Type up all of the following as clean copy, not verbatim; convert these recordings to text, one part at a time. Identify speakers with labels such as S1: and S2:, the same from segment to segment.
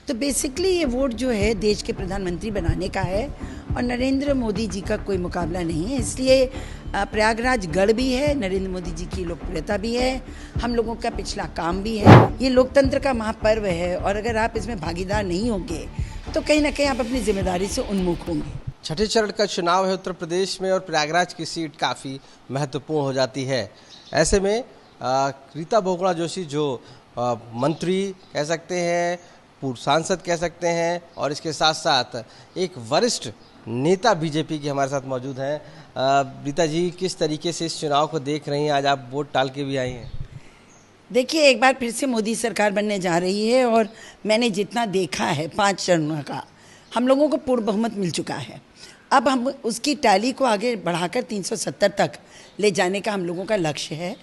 S1: तो बेसिकली ये वोट जो है देश के प्रधानमंत्री बनाने का है और नरेंद्र मोदी जी का कोई मुकाबला नहीं है। इसलिए प्रयागराज गढ़ भी है, नरेंद्र मोदी जी की लोकप्रियता भी है, हम लोगों का पिछला काम भी है। ये लोकतंत्र का महापर्व है और अगर आप इसमें भागीदार नहीं होंगे तो कहीं ना कहीं आप अपनी जिम्मेदारी से उन्मुख होंगे।
S2: छठे चरण का चुनाव है उत्तर प्रदेश में और प्रयागराज की सीट काफ़ी महत्वपूर्ण हो जाती है। ऐसे में रीता बहुगुणा जोशी जो मंत्री कह सकते हैं, पूर्व सांसद कह सकते हैं और इसके साथ साथ एक वरिष्ठ नेता बीजेपी की हमारे साथ मौजूद हैं। रीता जी, किस तरीके से इस चुनाव को देख रही हैं? आज आप वोट डाल के भी आई हैं।
S1: देखिए, एक बार फिर से मोदी सरकार बनने जा रही है और मैंने जितना देखा है 5 चरणों का, हम लोगों को पूर्ण बहुमत मिल चुका है। अब हम उसकी टैली को आगे बढ़ाकर 370 तक ले जाने का हम लोगों का लक्ष्य है।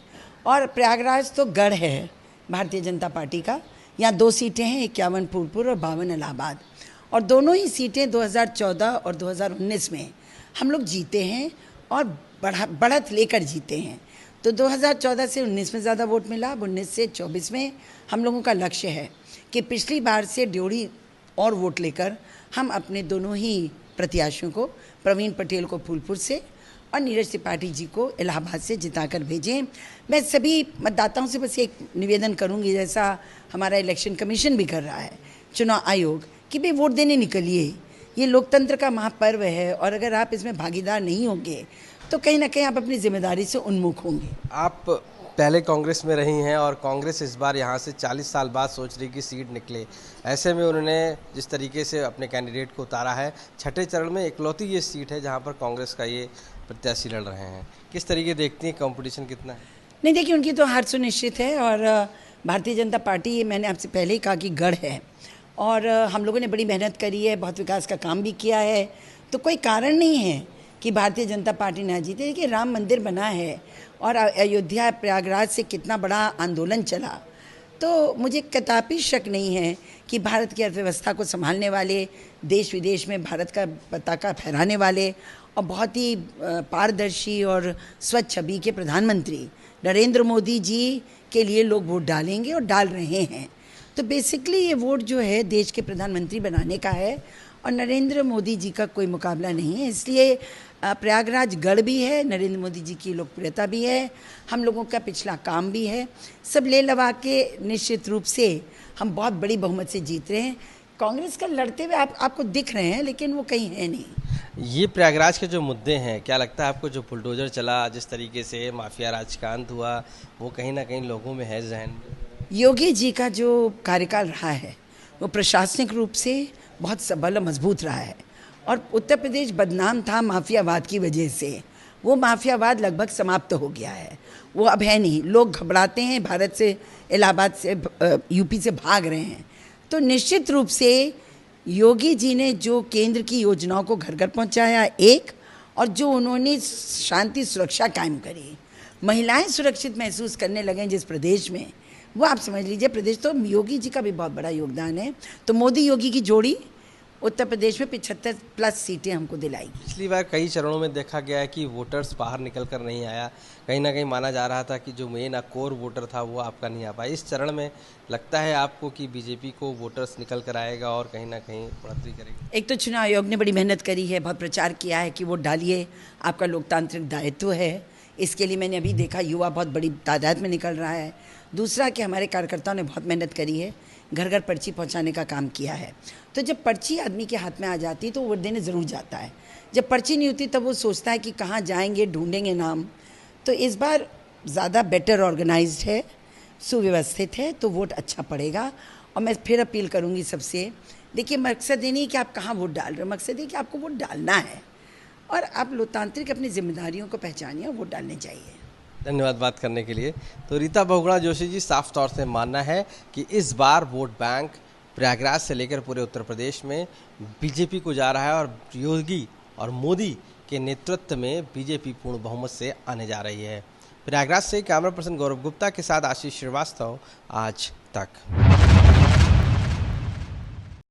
S1: और प्रयागराज तो गढ़ है भारतीय जनता पार्टी का। यहाँ 2 सीटें हैं, 51 फूलपुर और 52 इलाहाबाद, और दोनों ही सीटें 2014 और 2019 में हम लोग जीते हैं और बढ़त लेकर जीते हैं। तो 2014 से 19 में ज़्यादा वोट मिला, अब 19 से 24 में हम लोगों का लक्ष्य है कि पिछली बार से ड्योढ़ी और वोट लेकर हम अपने दोनों ही प्रत्याशियों को, प्रवीण पटेल को फूलपुर से और नीरज त्रिपाठी जी को इलाहाबाद से जिताकर भेजें। मैं सभी मतदाताओं से बस एक निवेदन करूंगी, जैसा हमारा इलेक्शन कमीशन भी कर रहा है, चुनाव आयोग, कि भाई वोट देने निकलिए। ये लोकतंत्र का महापर्व है और अगर आप इसमें भागीदार नहीं होंगे तो कहीं ना कहीं आप अपनी जिम्मेदारी से उन्मुख होंगे।
S2: आप पहले कांग्रेस में रही हैं और कांग्रेस इस बार यहाँ से 40 साल बाद सोच रही कि सीट निकले। ऐसे में उन्होंने जिस तरीके से अपने कैंडिडेट को उतारा है, छठे चरण में इकलौती ये सीट है जहाँ पर कांग्रेस का ये प्रत्याशी लड़ रहे हैं। किस तरीके देखती हैं, कंपटीशन कितना है?
S1: नहीं, देखिए, उनकी तो हार सुनिश्चित है और भारतीय जनता पार्टी, मैंने आपसे पहले ही कहा कि गढ़ है और हम लोगों ने बड़ी मेहनत करी है, बहुत विकास का काम भी किया है। तो कोई कारण नहीं है कि भारतीय जनता पार्टी ना जीते। देखिए, राम मंदिर बना है और अयोध्या प्रयागराज से कितना बड़ा आंदोलन चला, तो मुझे कदापि शक नहीं है कि भारत की अर्थव्यवस्था को संभालने वाले, देश विदेश में भारत का पताका फहराने वाले और बहुत ही पारदर्शी और स्वच्छ छवि के प्रधानमंत्री नरेंद्र मोदी जी के लिए लोग वोट डालेंगे और डाल रहे हैं। तो बेसिकली ये वोट जो है देश के प्रधानमंत्री बनाने का है और नरेंद्र मोदी जी का कोई मुकाबला नहीं है। इसलिए प्रयागराज गढ़ भी है, नरेंद्र मोदी जी की लोकप्रियता भी है, हम लोगों का पिछला काम भी है, सब ले लगा के निश्चित रूप से हम बहुत बड़ी बहुमत से जीत रहे हैं। कांग्रेस का लड़ते हुए आपको दिख रहे हैं, लेकिन वो कहीं है नहीं।
S2: ये प्रयागराज के जो मुद्दे हैं, क्या लगता है आपको, जो बुलडोजर चला, जिस तरीके से माफिया राज का अंत हुआ, वो कहीं ना कहीं लोगों में है जहन में?
S1: योगी जी का जो कार्यकाल रहा है वो प्रशासनिक रूप से बहुत सबल और मजबूत रहा है और उत्तर प्रदेश बदनाम था माफियावाद की वजह से। वो माफियावाद लगभग समाप्त हो गया है, वो अब है नहीं। लोग घबराते हैं, भारत से, इलाहाबाद से, यूपी से भाग रहे हैं। तो निश्चित रूप से योगी जी ने जो केंद्र की योजनाओं को घर घर पहुंचाया एक, और जो उन्होंने शांति सुरक्षा कायम करी, महिलाएं सुरक्षित महसूस करने लगे जिस प्रदेश में, वो आप समझ लीजिए प्रदेश। तो योगी जी का भी बहुत बड़ा योगदान है। तो मोदी योगी की जोड़ी उत्तर प्रदेश में 75+ सीटें हमको दिलाएगी।
S2: पिछली बार कई चरणों में देखा गया है कि वोटर्स बाहर निकल कर नहीं आया, कहीं ना कहीं माना जा रहा था कि जो मेन कोर वोटर था वो आपका नहीं आ पाया। इस चरण में लगता है आपको कि बीजेपी को वोटर्स निकल कर आएगा और कहीं ना कहीं बढ़ोतरी करेगी?
S1: एक तो चुनाव आयोग ने बड़ी मेहनत करी है, बहुत प्रचार किया है कि वोट डालिए, आपका लोकतांत्रिक दायित्व है। इसके लिए मैंने अभी देखा युवा बहुत बड़ी तादाद में निकल रहा है। दूसरा कि हमारे कार्यकर्ताओं ने बहुत मेहनत करी है, घर घर पर्ची पहुंचाने का काम किया है। तो जब पर्ची आदमी के हाथ में आ जाती है तो वोट देने ज़रूर जाता है। जब पर्ची नहीं होती तब वो सोचता है कि कहाँ जाएंगे, ढूंढेंगे नाम। तो इस बार ज़्यादा बेटर ऑर्गेनाइज्ड है, सुव्यवस्थित है, तो वोट अच्छा पड़ेगा। और मैं फिर अपील करूँगी सबसे, देखिए, मकसद ये नहीं कि आप कहाँ वोट डाल रहे हो, मकसद ये कि आपको वोट डालना है और आप लोकतांत्रिक अपनी जिम्मेदारियों को पहचानिए और वोट डालने चाहिए।
S2: धन्यवाद बात करने के लिए। तो रीता बहुगुणा जोशी जी, साफ तौर से मानना है कि इस बार वोट बैंक प्रयागराज से लेकर पूरे उत्तर प्रदेश में बीजेपी को जा रहा है और योगी और मोदी के नेतृत्व में बीजेपी पूर्ण बहुमत से आने जा रही है। प्रयागराज से कैमरा पर्सन गौरव गुप्ता के साथ आशीष श्रीवास्तव, आज तक।